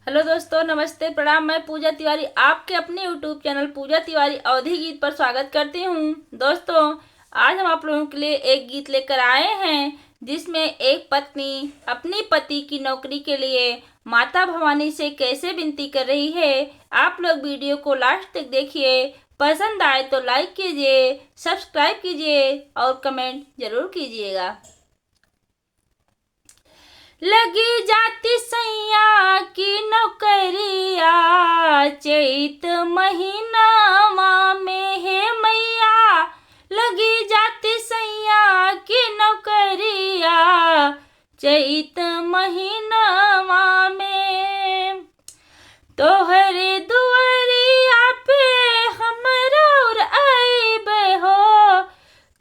Hello दोस्तों, नमस्ते, प्रणाम। मैं पूजा तिवारी आपके अपने यूट्यूब चैनल पूजा तिवारी अवधी गीत पर स्वागत करती हूँ। दोस्तों, आज हम आप लोगों के लिए एक गीत लेकर आए हैं जिसमें एक पत्नी अपनी पति की नौकरी के लिए माता भवानी से कैसे विनती कर रही है। आप लोग वीडियो को लास्ट तक देखिए। पसंद आए तो लाइक कीजिए, सब्सक्राइब कीजिए और कमेंट जरूर कीजिएगा। लगी जाती सैया की नौकरिया, चैत महीनावा में है मैया। लगी जाती सैया की नौकरिया, चैत महीनावा में। तोहरे दुआरिया पे हमरा और आइबे हो।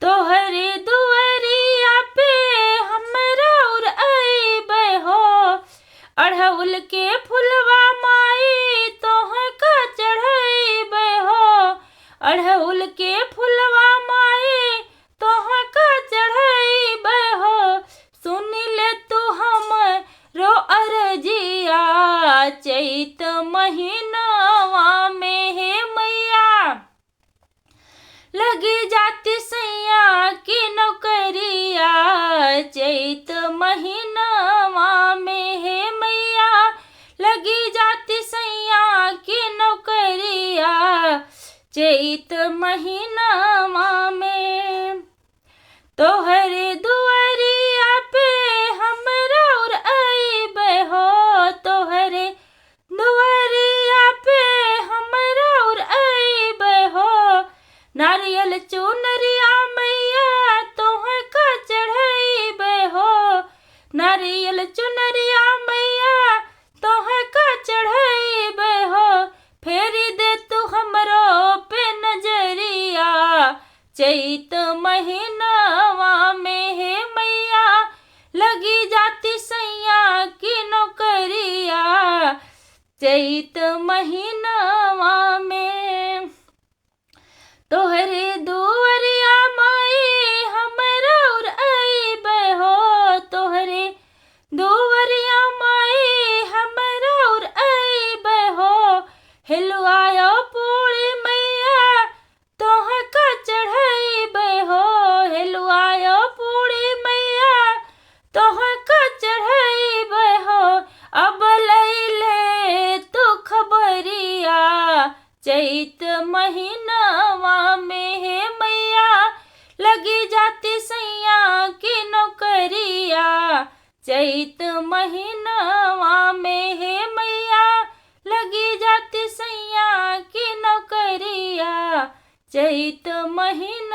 तोहरे दुआरिया पे हमरा और आइबे हो। अड़हुल के फुलवा माई तोह का चढ़ाइबे हो। अड़हुल के फुलवा माई तोह का चढ़ाइबे हो। सुन ले तू हमरो अर्जिया, चैत महीनावा में है मैया। लगी जाती सैया की नौकरिया, चैत महीनावा में है मैया। लगी जाती सैया की नौकरिया, चैत महीनावा में। तोहरे दुआरिया पे हमरा और आइबे हो। तोहरे दुआरिया पे हमरा और आइबे हो। नारियल चुनरिया मैया तोह का चढ़ाइबे हो। नारियल चुनरिया मैया तोह का चढ़ाइबे हो। फेरी दे तू हमरो पे नजरिया, चैत महीनावा में है मैया। लगी जाती सैया की नौकरिया, चैत महीनावा में। तोहरे दुआरिया माई हमरा और आइबे हो। तोहरे दुआरिया माई हमरा और आइबे हो। हिलवायो पूरी मैया तोह का चढ़ाइबे हो। हिलवायो पूरी मैया तोह का चढ़ाइबे हो। अब लैले तू खबरिया, चैत महीनावा में है मैया। लगी जाती सैया की नौकरिया, चैत महीनावा में है मैया। लगी जाती सैया की नौकरिया, चैत महीना